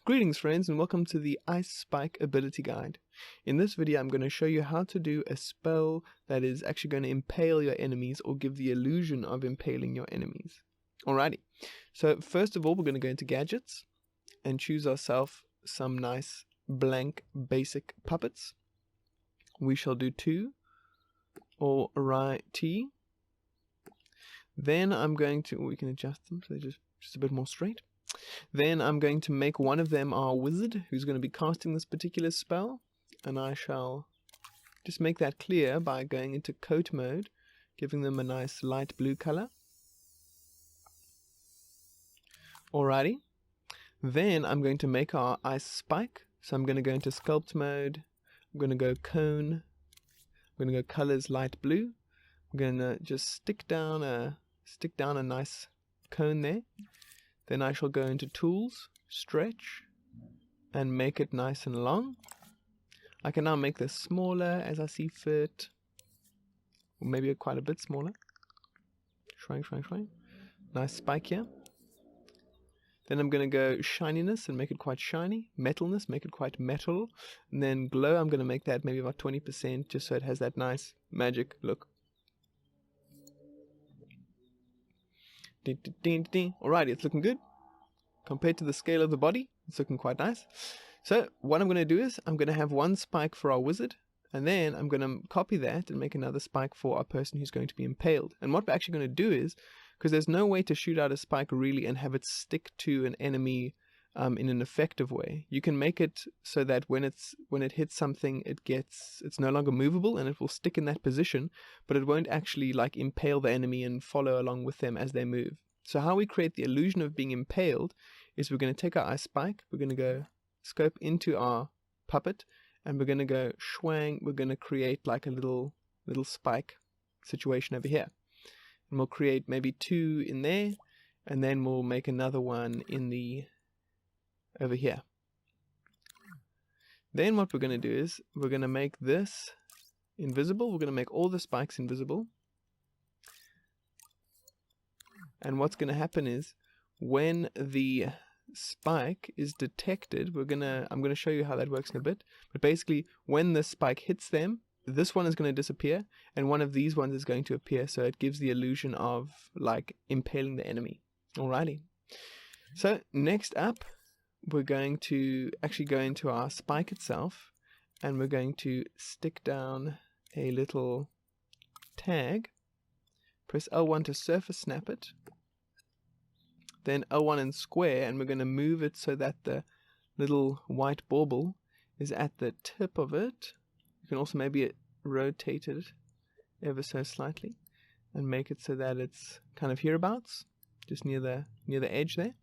Greetings friends and welcome to the Ice Spike ability guide. In this video I'm going to show you how to do a spell that is actually going to impale your enemies or give the illusion of impaling your enemies. Alrighty, so first of all we're going to go into gadgets and choose ourselves some nice blank basic puppets. We shall do 2. Alrighty. Then I'm going to, we can adjust them so they're just a bit more straight. Then I'm going to make one of them our wizard who's going to be casting this particular spell, and I shall just make that clear by going into coat mode, giving them a nice light blue color. Alrighty. Then I'm going to make our ice spike, so I'm going to go into sculpt mode. I'm going to go cone. I'm going to go colors light blue. I'm going to just stick down a nice cone there. Then I shall go into tools, stretch, and make it nice and long. I can now make this smaller as I see fit, or maybe quite a bit smaller. Shrink. Nice spike here. Then I'm going to go shininess and make it quite shiny. Metalness, make it quite metal. And then glow, I'm going to make that maybe about 20% just so it has that nice magic look. Alrighty, it's looking good. Compared to the scale of the body, it's looking quite nice. So what I'm going to do is I'm going to have one spike for our wizard, and then I'm going to copy that and make another spike for our person who's going to be impaled. And what we're actually going to do is, because there's no way to shoot out a spike really and have it stick to an enemy in an effective way, you can make it so that when it hits something, it's no longer movable and it will stick in that position, but it won't actually like impale the enemy and follow along with them as they move. So how we create the illusion of being impaled is we're going to take our ice spike, we're going to go scope into our puppet, and we're going to go schwang, we're going to create like a little spike situation over here. And we'll create maybe 2 in there, and then we'll make another one in the over here. Then what we're going to do is we're going to make this invisible. We're going to make all the spikes invisible. And what's going to happen is when the spike is detected, I'm going to show you how that works in a bit. But basically, when the spike hits them, this one is going to disappear, and one of these ones is going to appear. So it gives the illusion of like impaling the enemy. Alrighty. So next up, we're going to actually go into our spike itself, and we're going to stick down a little tag. Press L1 to surface snap it. Then L1 and square, and we're going to move it so that the little white bauble is at the tip of it. You can also maybe rotate it ever so slightly and make it so that it's kind of hereabouts, just near the edge there.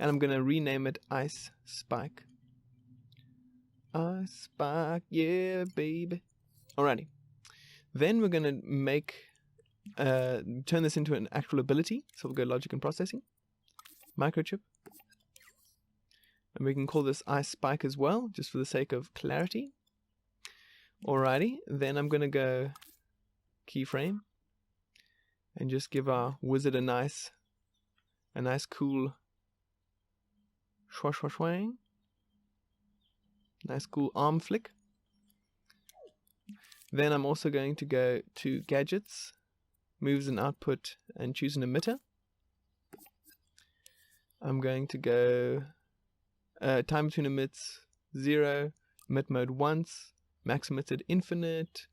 And I'm going to rename it Ice Spike. Ice Spike, yeah, baby. Alrighty. Then we're going to make turn this into an actual ability. So we'll go logic and processing, microchip, and we can call this Ice Spike as well, just for the sake of clarity. Alrighty, then I'm going to go keyframe and just give our wizard a nice cool swang, nice cool arm flick. Then I'm also going to go to gadgets, moves and output, and choose an emitter. I'm going to go time between emits 0, emit mode once, max emitted infinite,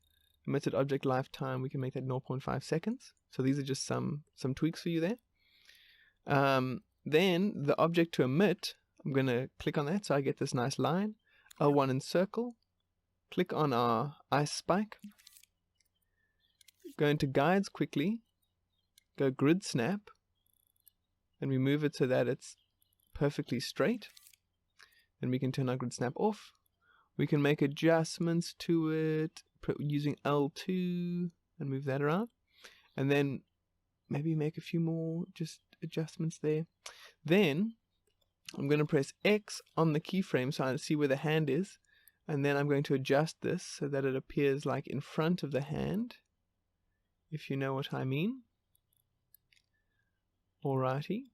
emitted object lifetime, we can make that 0.5 seconds. So these are just some tweaks for you there. Then the object to emit, I'm going to click on that so I get this nice line. L1 and circle, click on our ice spike, go into guides quickly, go grid snap, and we move it so that it's perfectly straight. Then we can turn our grid snap off. We can make adjustments to it using L2 and move that around, and then maybe make a few more just adjustments there. Then I'm going to press X on the keyframe so I see where the hand is, and then I'm going to adjust this so that it appears like in front of the hand, if you know what I mean. Alrighty.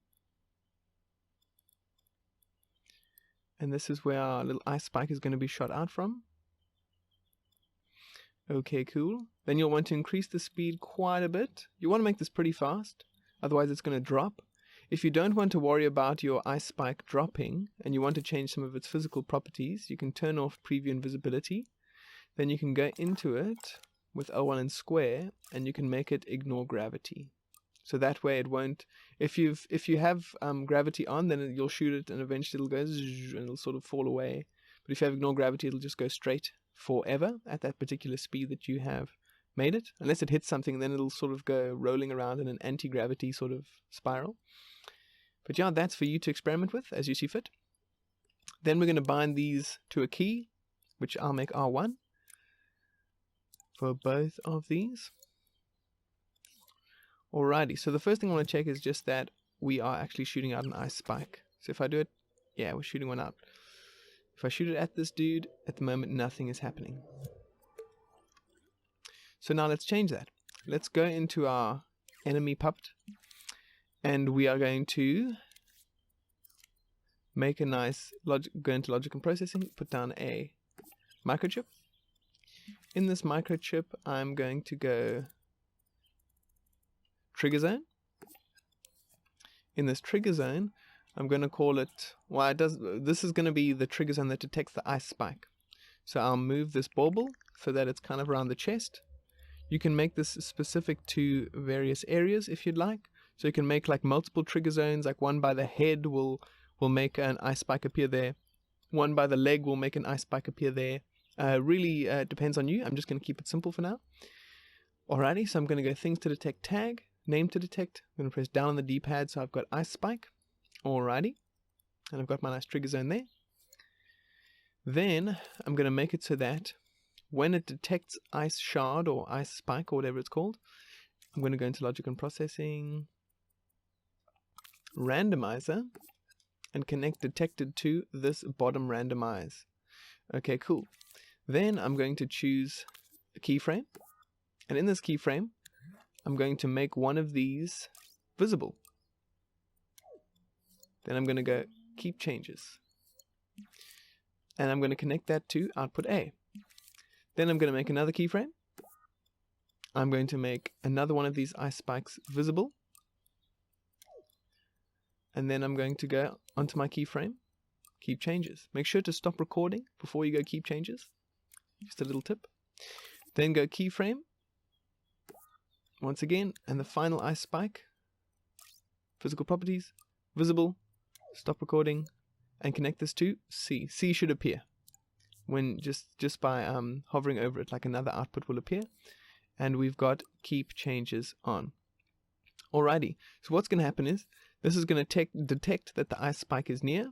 And this is where our little ice spike is going to be shot out from. Okay, cool. Then you'll want to increase the speed quite a bit. You want to make this pretty fast, otherwise it's going to drop. If you don't want to worry about your ice spike dropping, and you want to change some of its physical properties, you can turn off preview invisibility. Then you can go into it with O1 and square, and you can make it ignore gravity. So that way it won't, if you have gravity on, then you'll shoot it and eventually it'll go zzz, and it'll sort of fall away. But if you have ignore gravity, it'll just go straight forever at that particular speed that you have made it. Unless it hits something, then it'll sort of go rolling around in an anti-gravity sort of spiral. But yeah, that's for you to experiment with as you see fit. Then we're going to bind these to a key, which I'll make R1 for both of these. Alrighty, so the first thing I want to check is just that we are actually shooting out an ice spike. So if I do it, yeah, we're shooting one out. If I shoot it at this dude, at the moment nothing is happening. So now let's change that. Let's go into our enemy puppet, and we are going to make a nice, go into logic and processing, put down a microchip. In this microchip, I'm going to go trigger zone. In this trigger zone, I'm going to call it, well, this is going to be the trigger zone that detects the ice spike. So I'll move this bauble so that it's kind of around the chest. You can make this specific to various areas if you'd like. So you can make like multiple trigger zones, like one by the head will make an ice spike appear there. One by the leg will make an ice spike appear there. Really depends on you. I'm just going to keep it simple for now. Alrighty, so I'm going to go things to detect tag, name to detect. I'm going to press down on the D-pad so I've got ice spike. Alrighty, and I've got my nice trigger zone there. Then I'm going to make it so that when it detects ice shard or ice spike or whatever it's called, I'm going to go into logic and processing, randomizer, and connect detected to this bottom randomize. Okay, cool. Then I'm going to choose a keyframe, and in this keyframe I'm going to make one of these visible. Then I'm going to go keep changes, and I'm going to connect that to output A. Then I'm going to make another keyframe. I'm going to make another one of these ice spikes visible, and then I'm going to go onto my keyframe, keep changes. Make sure to stop recording before you go keep changes. Just a little tip. Then go keyframe once again, and the final ice spike, physical properties, visible, stop recording, and connect this to C. C should appear when just by hovering over it, like another output will appear, and we've got keep changes on. Alrighty, so what's going to happen is this is going to detect that the ice spike is near,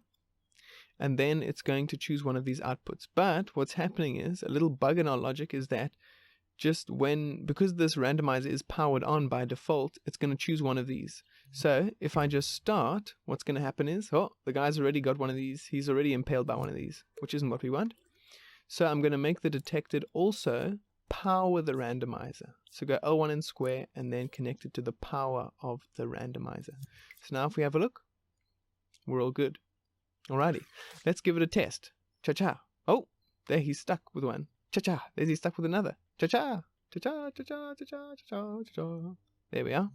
and then it's going to choose one of these outputs. But what's happening is, a little bug in our logic is that because this randomizer is powered on by default, it's going to choose one of these. So if I just start, what's going to happen is, oh, the guy's already got one of these. He's already impaled by one of these, which isn't what we want. So I'm going to make the detected also power the randomizer. So go L1 and square, and then connect it to the power of the randomizer. So now if we have a look, we're all good. Alrighty, let's give it a test. Cha-cha. Oh, there he's stuck with one. Cha-cha. There's he's stuck with another. Cha-cha. Cha-cha, cha-cha, cha-cha, cha-cha, cha-cha. There we are.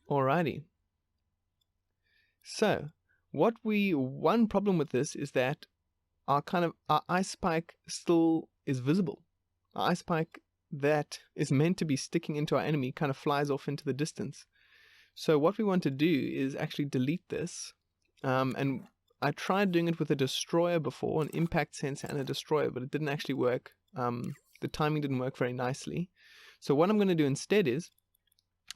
Alrighty. So, one problem with this is that our ice spike still is visible. Our ice spike that is meant to be sticking into our enemy kind of flies off into the distance. So what we want to do is actually delete this. And I tried doing it with a destroyer before, an impact sensor and a destroyer, but it didn't actually work. The timing didn't work very nicely. So what I'm going to do instead is,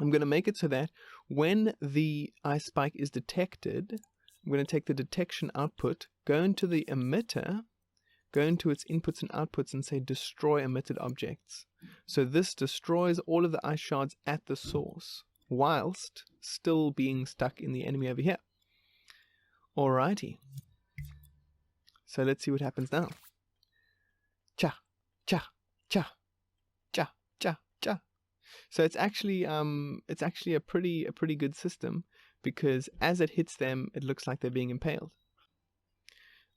I'm going to make it so that when the ice spike is detected, I'm going to take the detection output, go into the emitter, go into its inputs and outputs, and say destroy emitted objects. So this destroys all of the ice shards at the source, whilst still being stuck in the enemy over here. Alrighty. So let's see what happens now. Cha, cha, cha, cha, cha, cha. So it's actually a pretty good system, because as it hits them, it looks like they're being impaled.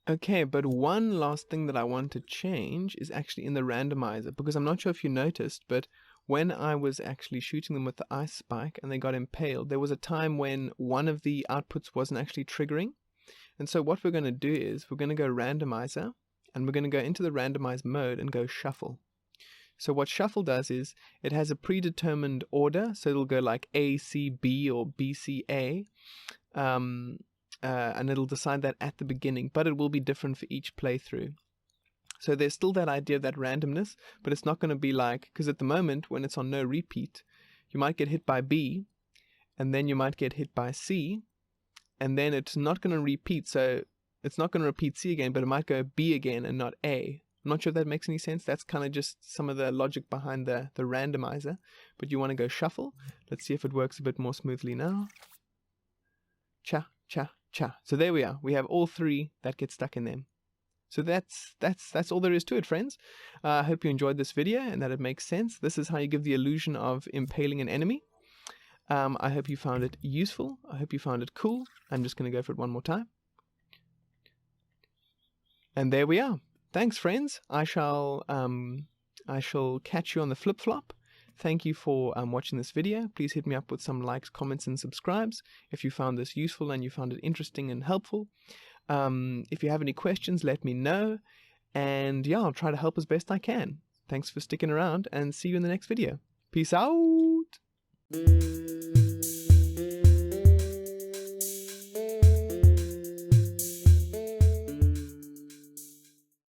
Okay, but one last thing that I want to change is actually in the randomizer, because I'm not sure if you noticed, but when I was actually shooting them with the ice spike and they got impaled, there was a time when one of the outputs wasn't actually triggering. And so what we're going to do is we're going to go randomizer, and we're going to go into the randomize mode and go shuffle. So what shuffle does is it has a predetermined order, so it'll go like A, C, B, or B, C, A. And it'll decide that at the beginning, but it will be different for each playthrough. So there's still that idea of that randomness, but it's not going to be like, because at the moment when it's on no repeat, you might get hit by B, and then you might get hit by C, and then it's not going to repeat, so it's not going to repeat C again, but it might go B again and not A. I'm not sure if that makes any sense. That's kind of just some of the logic behind the randomizer, but you want to go shuffle. Let's see if it works a bit more smoothly now. Cha, cha, cha. So there we are. We have all three that get stuck in them. So that's all there is to it, friends. I hope you enjoyed this video and that it makes sense. This is how you give the illusion of impaling an enemy. I hope you found it useful. I hope you found it cool. I'm just going to go for it one more time. And there we are. Thanks, friends. I shall catch you on the flip-flop. Thank you for watching this video. Please hit me up with some likes, comments, and subscribes if you found this useful and you found it interesting and helpful. If you have any questions, let me know. And yeah, I'll try to help as best I can. Thanks for sticking around, and see you in the next video. Peace out!